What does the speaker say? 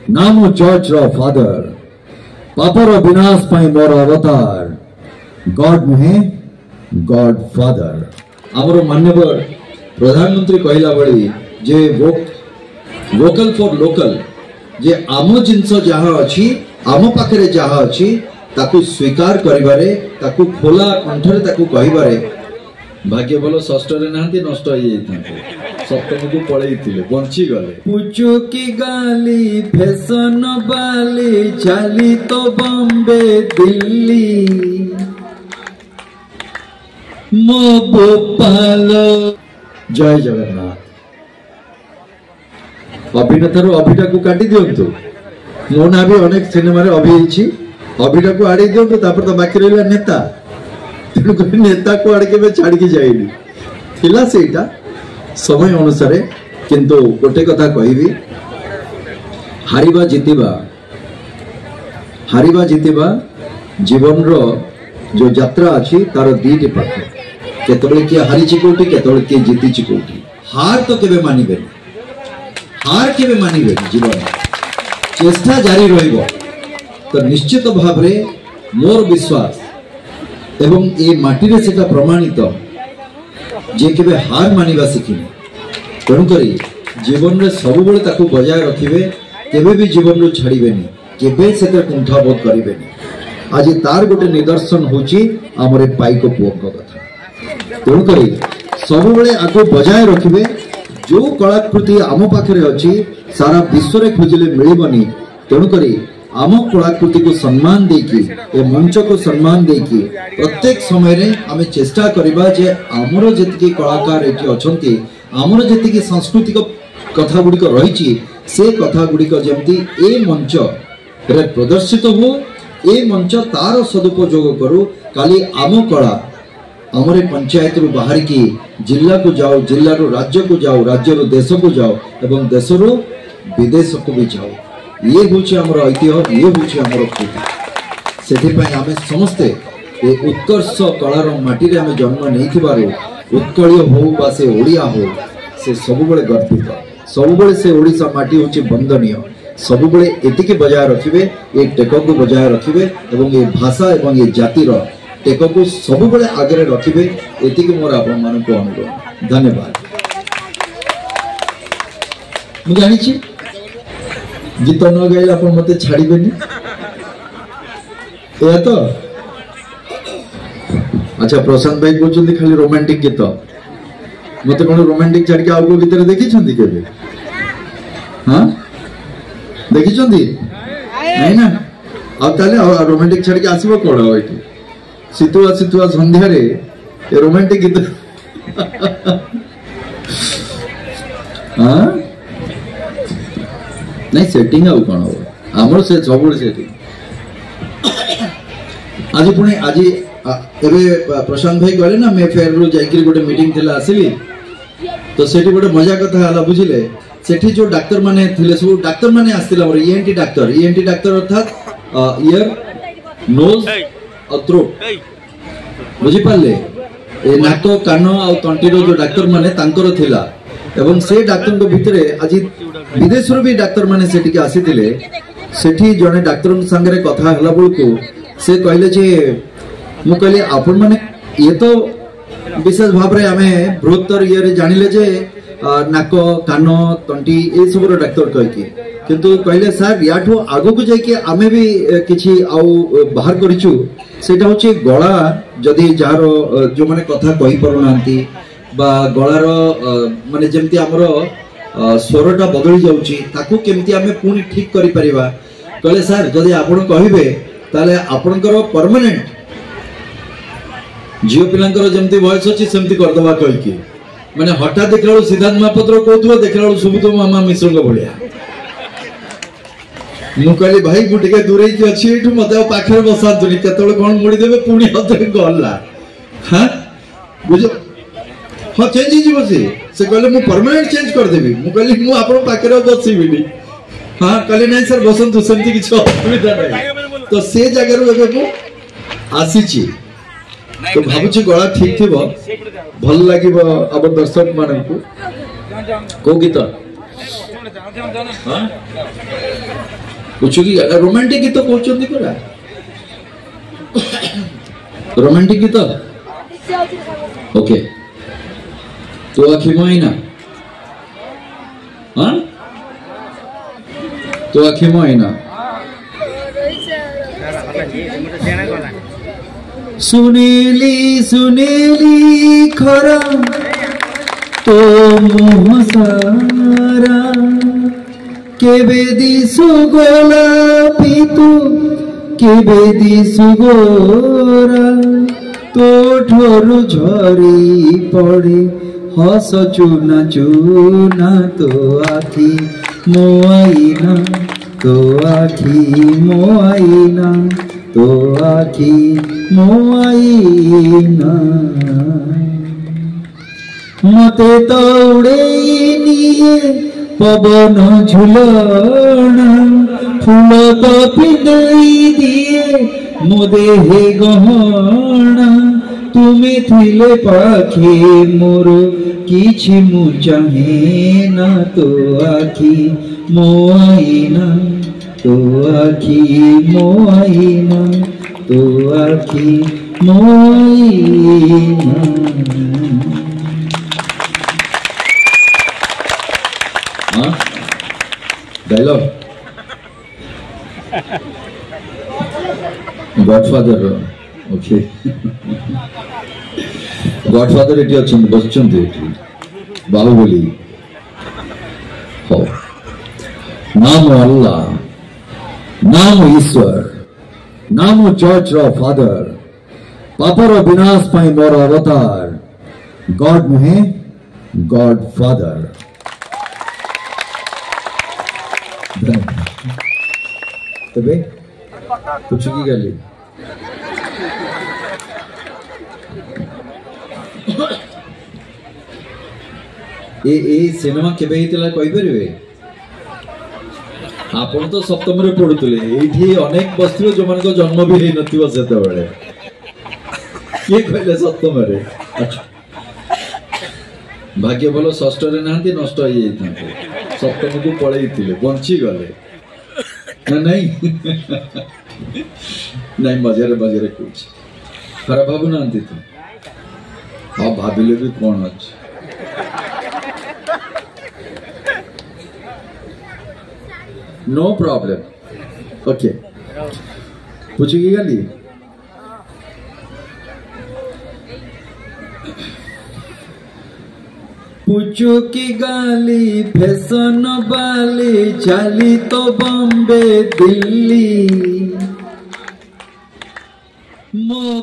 नाम चर्च रो फादर पापर विनाश पाई मोर अवतार गॉड नुहे गॉड फादर। आमर मान्यवर प्रधानमंत्री कहला बड़ी जे वोकल फॉर लोकल जे आम जिनस जहाँ अच्छी आम पाखे जहाँ अच्छी ताकू स्वीकार करिबारे ताकू खोला कंठरे ताकू कहिबारे भाग्य बोलो षष्ठ रे नांती नष्ट हो जाइथांते सप्तम को पळैथिले बंची गले पुचु की गाली फैशन वाली चाली तो बॉम्बे दिल्ली मो भोपाल। जय जगन्नाथ। अभिनेतार अभिटा को काटी दियंतु मो ना भी अनेक सिनेमा रे अभियछि अभिटा को आड़ी दियंतु तापर तो बाकी रहला नेता नेता को आड़ के छाड़ी की जाइनी थिला सेटा समय अनुसार किंतु गोटे कथा कहबी हारिबा जितिबा जीवन रो जो यात्रा अछि तार दीटी पाठ केतबे किए हारिछि कोठी केतबे किए जीतिछि कोठी हार तो केबे मानिबे जीवन चेष्टा जारी रहिबो तो निश्चित भाव रे मोर विश्वास एवं ये माटी रे सेटा प्रमाणित जे केबे हार मानिबा सिखिने तेणुकरी जीवन रे सब बेले ताकू बजाय रखिबे केबे भी जीवन रो छाड़िबेनी केबे सेटा कुंठाबोध करिबेनी। आज तार गोटे निदर्शन होची हमरे पाइको पुओ कथा तेणुकरी सब बेले आको बजाय रखिबे जो कलाकृति आम पाखरे अछि सारा विश्व रे खोजिले मिलिबनी तेणुकरी आम कलाकृति को सम्मान देकी ए मंच को सम्मान देकी प्रत्येक समय रे आमे चेष्टा करिबा जे हमरो जतिकी कलाकार एठी अछंती हमरो जतिकी सांस्कृतिक कथा गुडी को रहिची से कथा गुडी को जेमती ए मंच रे प्रदर्शित हो ए मंच तार सदुपयोग करू काली आम कला हमरे पंचायत रु बाहर की जिला को जाओ जिला रो राज्य को जाओ राज्य रो देश को जाओ एवं देश रो विदेश को भी जाओ ये होची हमर ऐतिह्य ये होची हमर कृति सेथि पय आमे समस्ते ए उत्कर्ष कलार माटी रे आमे जन्म नैथिबारो उत्कळीय हो बा से ओडिया हो से सब बेले गर्वित सब बेले से ओडिसा माटी होची वंदनीय सब बेले एतिके बजाय रखिबे ए टेको को बजाय रखिबे एवं ए भाषा एवं ए जातिर टेको को सब बेले आगे रखिबे एतिके मोर आपन मान को अनुरोध। धन्यवाद। मु जानि छी गीत न गाइले आप मत छाड़बेनी या तो अच्छा प्रशांत भाई कहते खाली रोमांटिक गीत मत कौन रोमांटिक छाड़ के आउ गीत देखी केबे हाँ देखी नहीं ना अब ताले रोमांटिक छाड़ के आसब कौन ये शीतुआ शीतुआ संध्या रे रोमांटिक गीत हाँ नहीं सेटिंग आउ कौन हम आमर से सब सेटिंग आज पुणे आज एबे प्रशांत भाई कहले ना मैं फेर रो जाइकरी गोटे मीटिंग थिला आसिली तो सेठी गोटे मजा कथा हला बुझिले सेठी जो डॉक्टर माने थिले सब डॉक्टर माने आस्तिला और ईएनटी डॉक्टर अर्थात ईयर नोज और थ्रोट बुझी पाले ए नाक कान और तंटी रो जो डॉक्टर माने तांकर थिला एवं से डॉक्टर को भितरे आज विदेश भी डाक्तर माने सेठी के आसीथिले सेठी जने डाक्टर संगे कथा हला बेलू से कहले जे मु कहले आपण माने ये तो विशेष भाव रे आमे बृहत्तर ये रे जानिले जे नाक कान तंटी ए सब डाक्तर कहकी किंतु कहले सर याठो आगो को जाय के आमे भी किछि आउ बाहर करिछु सेटा होची गळा जदी जार जो माने कथा कहि परुनांती बा गळार माने जेमती हमरो स्वरटा बदली जाउची ताकू केमती आमे पुनी ठीक करि परिबा कहले सर जदी आपण कहिबे ताले आपनकर परमानेंट जियो पिलांकर जेमती वॉइस अछि सेमती कर दबा कहकी माने हठात देखलाउ सिद्धार्थ महापात्र कहथुवा देखलाउ सुबुतो मामा मिश्रंग भलिया मु कहली भाई मु टिके दूरे की अछि एठु मते पाखरे बसातुनी केतळे कोन मुडी देबे पुनी हते गल्ला हां बुझो हाँ चेंज से कहले मु परमानेंट चेंज कर देबी मु कहली मु आपन पाखरे बसिबिनी हाँ कहले नहीं सर बसंतु सेमती किछ असुविधा नहीं तो से जगह रो एबे को आसीची तो भाबुची गळा ठीक थिबो भल लागिबो अब दर्शक मानन को को गीत कुछ की रोमांटिक गीत कहते परा रोमांटिक गीत ओके तो आखि मोइना हाँ तो आखि मोइना सुनेली सुनेली खरा तो मुह सारा केबे दिसु गोलापी तू केबे दिसु गोरा तो ठोरु झरी पड़े हस चुना चुना तो आखि मोआईना तो आखि मोआईना तो आखि मोआईना मते तो उड़ेई निये पवन झुलना फूल तो पिंदई दिए मो देहे गहना तुमे थिले पाखे मोर किछि मु चाहे ना तो आखि मोआईना तो आखि मोआईना तो आखि मोआईना डायलॉग गॉडफादर ओके गॉडफादर एटी अछंती बसचंती एटी बाहुबली हो नाम अल्लाह नाम ईश्वर नाम चर्च रो फादर पापर विनाश पाई मोर अवतार गॉड नुहे गॉड फादर तबे कुछ की गली ए सिनेमा केबे हितला कहि परिबे आपण तो सप्तम रे पढुतले एठी अनेक बस्तिरो जो मन को जन्म भी हे नथिबो सेते बेले के कहले सप्तम रे अच्छा भाग्य बोलो षष्ठ रे नांती नष्ट होई जाइथांते सप्तम को पळेई थिले बंची गले ना नहीं नहीं मजारे मजारे कुछ खराब भाबु नांती तू हाँ भाविले भी कौन अच्छे नो प्रॉब्लम ओके पूछेगी गाली पूछो की गाली फैशन वाली चाली तो बॉम्बे दिल्ली मो